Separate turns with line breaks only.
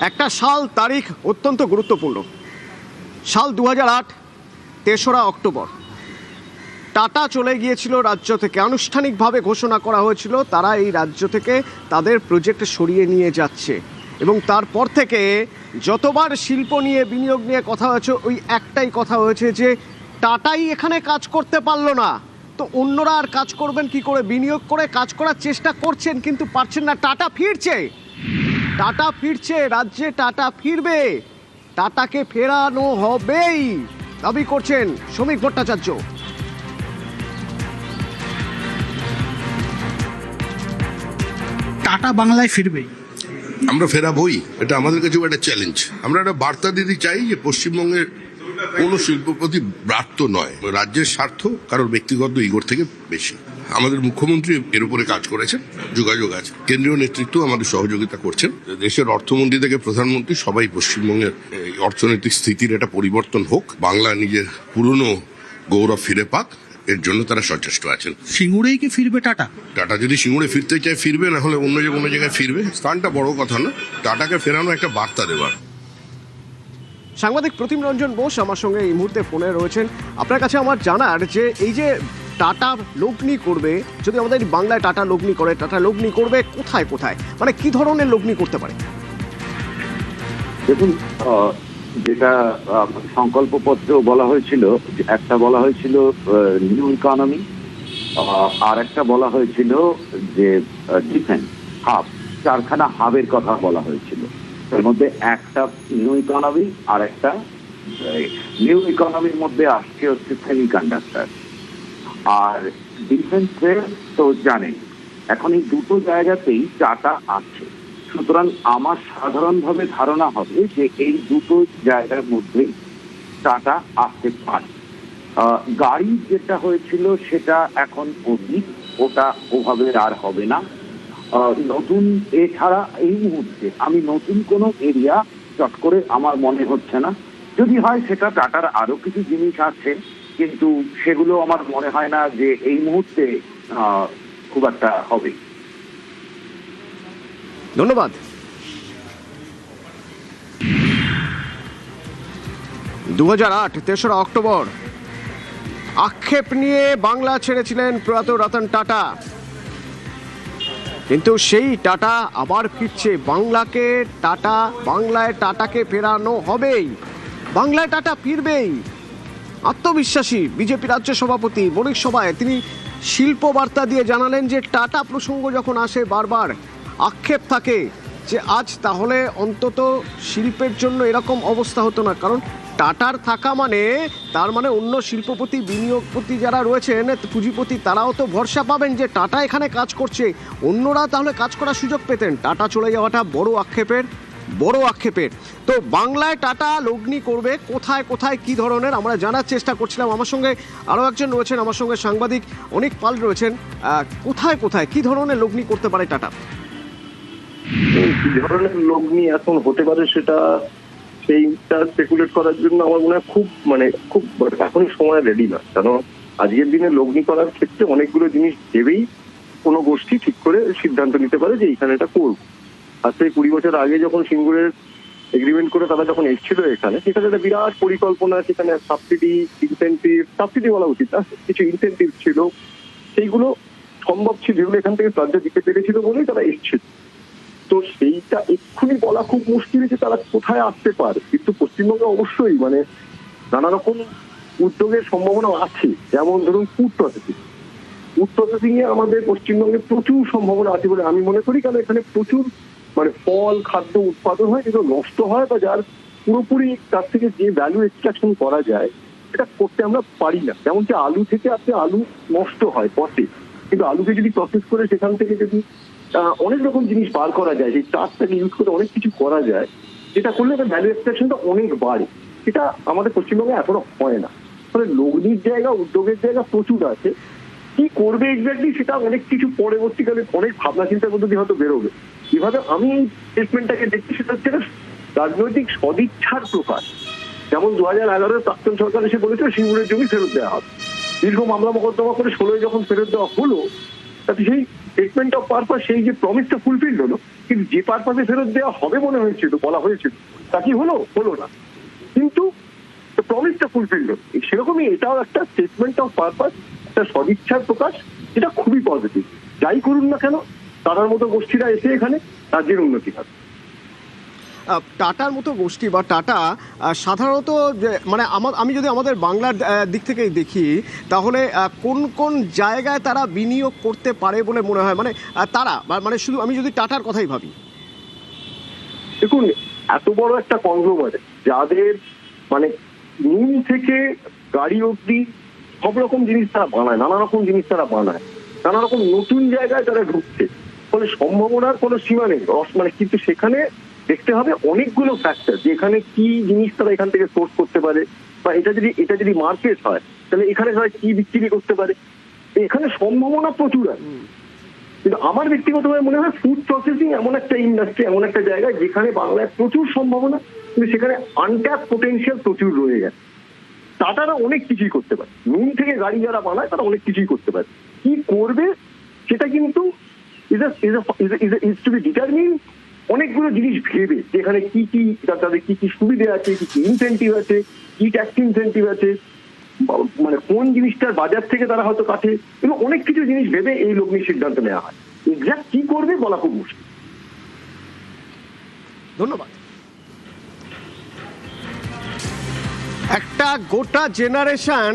একটা সাল তারিখ অত্যন্ত গুরুত্বপূর্ণ। সাল 2008, 3রা অক্টোবর টাটা চলে গিয়েছিল রাজ্য থেকে। আনুষ্ঠানিকভাবে ঘোষণা করা হয়েছিল তারা এই রাজ্য থেকে তাদের প্রজেক্ট সরিয়ে নিয়ে যাচ্ছে, এবং তারপর থেকে যতবার শিল্প নিয়ে বিনিয়োগ নিয়ে কথা হয়েছে ওই একটাই কথা হয়েছে যে টাটাই এখানে কাজ করতে পারলো না, তো অন্যরা আর কাজ করবেন কি করে? বিনিয়োগ করে কাজ করার চেষ্টা করছেন কিন্তু পারছেন না। টাটা ফিরছে, টাটা ফিরছে, রাজ্যে টাটা ফিরবে, টাটাকে ফেরানো হবেই দাবি করছেন শ্রমিক ভট্টাচার্য।
টাটা বাংলায় ফিরবে,
আমরা ফেরাবই, এটা আমাদের কাছে একটা চ্যালেঞ্জ। আমরা একটা বার্তা দিতে চাই যে পশ্চিমবঙ্গের কোনো শিল্পপতি ব্রাত্য নয়, রাজ্যের স্বার্থ কারোর ব্যক্তিগত ইগোর থেকে বেশি। আমাদের মুখ্যমন্ত্রী এর উপরে কাজ করেছেন, যোগাযোগ আছে, কেন্দ্রীয় নেতৃত্ব আমাদের সহযোগিতা করছেন। দেশের অর্থমন্ত্রী থেকে প্রধানমন্ত্রী সবাই পশ্চিমবঙ্গের অর্থনৈতিক স্থিতির একটা পরিবর্তন হোক, বাংলা নিজের পুরনো গৌরব ফিরে পাক, এর জন্য তারা সচেষ্ট আছেন।
সিঙ্গুরেই কি ফিরবে টাটা?
টাটা যদি সিঙ্গুরে ফিরতে চায় ফিরবে, না হলে অন্য যে কোনো জায়গায় ফিরবে। স্থানটা বড় কথা না, টাটাকে ফেরানো একটা বার্তা দেওয়ার।
সাংবাদিক প্রতিম রঞ্জন বোস আমার সঙ্গে এই মুহূর্তে ফোনে রয়েছেন। আপনার কাছে আমার জানার যে এই যে টাটা লগ্নি করবে, যদি আমাদের বাংলায় টাটা লগ্নি করে, টাটা লগ্নি করবে কোথায় কোথায়, মানে কি ধরনের লগ্নি করতে পারে?
দেখুন, যেটা সংকল্পপত্র বলা হয়েছিল, একটা বলা হয়েছিল নিউ ইকোনমি, আর একটা বলা হয়েছিল যে ডিফেন্স হাব, চারখানা হাবের কথা বলা হয়েছিল। এর মধ্যে একটা নিউ ইকোনমি, আর একটা নিউ ইকোনমির মধ্যে আসছে হচ্ছে সেমিকন্ডাক্টর, আর ডিফেন্সে তো জানেন এখন এই দুটো জায়গাতেই টাটা আছে। সুতরাং আমার সাধারণভাবে ধারণা হবে যে এই দুটো জায়গার মধ্যেই টাটা আসতে পারে। গাড়ি যেটা হয়েছিল সেটা এখন অতীত, ওটা ওভাবে আর হবে না। নতুন এছাড়া এই মুহূর্তে আমি নতুন কোনো এরিয়া চট করে আমার মনে হচ্ছে না। যদি হয় সেটা টাটার আরো কিছু জিনিস আছে, কিন্তু সেগুলো আমার মনে হয় না যে এই মুহূর্তে খুব একটা হবে।
ধন্যবাদ। 2008, 3রা অক্টোবর আক্ষেপ নিয়ে বাংলা ছেড়েছিলেন প্রয়াত রতন টাটা, কিন্তু সেই টাটা আবার ফিরছে। বাংলাকে টাটা, বাংলায় টাটাকে ফেরানো হবেই, বাংলায় টাটা ফিরবেই। আত্মবিশ্বাসী বিজেপি রাজ্য সভাপতি বণিক সভায় তিনি শিল্প বার্তা দিয়ে জানালেন যে টাটা প্রসঙ্গ যখন আসে বারবার আক্ষেপ থাকে যে আজ তাহলে অন্তত শিল্পের জন্য এরকম অবস্থা হতো না, কারণ টাটার থাকা মানে তার মানে অন্য শিল্পপতি, বিনিয়োগপতি যারা রয়েছেন, পুঁজিপতি, তারাও তো ভরসা পাবেন যে টাটা এখানে কাজ করছে, অন্যরা তাহলে কাজ করার সুযোগ পেতেন। টাটা চলে যাওয়াটা বড় আক্ষেপের। তো বাংলায় টাটা লগ্নি করবে কোথায় কোথায় কি ধরনের আমরা জানার চেষ্টা করছিলাম। আমার সঙ্গে আরও একজন রয়েছেন, আমার সঙ্গে সাংবাদিক অনিক পাল রয়েছেন। কোথায় কোথায় কি ধরনের লগ্নি করতে পারে টাটা?
কি ধরনের লগ্নি এখন হতে পারে সেইটা স্পেকুলেট করার জন্য আমার মনে হয় খুব এখনই সময় রেডি না। কারণ আজকের দিনে লগ্নি করার ক্ষেত্রে অনেকগুলো জিনিস ভেবেই কোনো গোষ্ঠী ঠিক করে সিদ্ধান্ত নিতে পারে যে এইখানে এটা করবো। আজ থেকে 20 বছর আগে যখন সিঙ্গুরের এগ্রিমেন্ট করে তারা যখন এসেছিল এখানে, সেখানে একটা বিরাট পরিকল্পনা, সেখানে সাবসিডি বলা উচিত না, কিছু ইনসেন্টিভ ছিল, সেইগুলো সম্ভব ছিল, যেগুলো এখান থেকে রাজ্য দিতে পেরেছিল বলেই তারা এসেছিল। তো সেইটা এক্ষুনি বলা খুব মুশকিল যে তারা কোথায় আসতে পারে, কিন্তু পশ্চিমবঙ্গে অবশ্যই নানা রকম উদ্যোগের সম্ভাবনা আছে। যেমন ধরুন ফুড প্রসেসিং এ আমাদের পশ্চিমবঙ্গে প্রচুর সম্ভাবনা আছে বলে আমি মনে করি। কারণ এখানে প্রচুর ফল খাদ্য উৎপাদন হয়, যেগুলো নষ্ট হয় বা যার পুরোপুরি তার থেকে যে ভ্যালু এক্সট্রাকশন করা যায় সেটা করতে আমরা পারি না। যেমন কি আলু থেকে আলু নষ্ট হয় পচে, কিন্তু আলুকে যদি প্রসেস করে সেখান থেকে যদি অনেক রকম জিনিস বার করা যায়, সেই চাষটাকে ইউজ করে অনেক কিছু করা যায়, যেটা করলে ভ্যালু এক্সট্রাকশনটা অনেক বাড়ে। এটা আমাদের পশ্চিমবঙ্গে এখনো হয় না। ফলে লগ্নির জায়গা, উদ্যোগের জায়গা প্রচুর আছে। কি করবে এক্স্যাক্টলি সেটা অনেক কিছু পরবর্তীকালে অনেক ভাবনা চিন্তার মধ্যে দিয়ে হয়তো বেরোবে। এভাবে আমি এই স্টেটমেন্টটাকে দেখছি সেটা হচ্ছে রাজনৈতিক সদিচ্ছার প্রকাশ। যেমন 2011 প্রাক্তন সরকার এসে বলেছিল সিঙ্গুরের জমি ফেরত দেওয়া হবে, দীর্ঘ মামলা মোকদ্দমা করে 16 যখন ফেরত দেওয়া হলো, তাতে সেই স্টেটমেন্ট অফ পারপাস সেই যে প্রমিসটা ফুলফিল হলো, কিন্তু যে পারপাসে ফেরত দেওয়া হবে মনে হয়েছিল, বলা হয়েছিল, তা কি হলো না, কিন্তু প্রমিসটা ফুলফিল হলো। সেরকমই এটাও একটা স্টেটমেন্ট অফ পারপাস, একটা সদিচ্ছার প্রকাশ, এটা খুবই পজিটিভ। যাই করুন না কেন, তার মতো গোষ্ঠীরা এসে এখানে রাজ্যের উন্নতি হবে।
টাটার মতো গোষ্ঠী বা টাটা সাধারণত মানে আমি যদি আমাদের বাংলার দিক থেকেই দেখি, তাহলে কোন কোন জায়গায় তারা বিনিয়োগ করতে পারে বলে মনে হয়? মানে তারা মানে শুধু আমি যদি টাটার কথাই ভাবি,
দেখুন এত বড় একটা কংগ্লোমারেট, যাদের মানে নুন থেকে গাড়ি অব্দি সব রকম জিনিস তারা বানায়, নানা রকম জিনিস তারা বানায়, নানা রকম নতুন জায়গায় তারা ঢুকছে, ফলে সম্ভাবনার কোনো সীমা নেই। মানে কিন্তু সেখানে দেখতে হবে অনেকগুলো ফ্যাক্টর, যে এখানে কি জিনিস তারা এখান থেকে সোর্স করতে পারে, বা এটা যদি মার্কেট হয় তাহলে এখানে তারা কি বিক্রি করতে পারে। এখানে সম্ভাবনা প্রচুর আছে, কিন্তু আমার ব্যক্তিগতভাবে মনে হয় ফুড প্রসেসিং এমন একটা ইন্ডাস্ট্রি, এমন একটা জায়গায় যেখানে বাংলায় প্রচুর সম্ভাবনা, কিন্তু সেখানে আনট্যাপ পোটেনশিয়াল প্রচুর রয়ে গেছে। টাটারা অনেক কিছুই করতে পারে, নুন থেকে গাড়ি যারা বানায় তারা অনেক কিছুই করতে পারে। কি করবে সেটা কিন্তু ইজ টু বি ডিটারমিন অনেকগুলো জিনিস ভেবে, যেখানে কি কি তাদের কি কি সুবিধা আছে, কি কি ইনসেন্টিভ আছে, কি ট্যাক্স ইনসেন্টিভ আছে, মানে কোন জিনিসটার বাজার থেকে তারা হয়তো কাটে, এবং অনেক কিছু জিনিস ভেবে এই লগ্নি সিদ্ধান্ত নেওয়া হয়। এক্সাক্ট কি করবে বলা খুব মুশকিল।
ধন্যবাদ। একটা গোটা জেনারেশন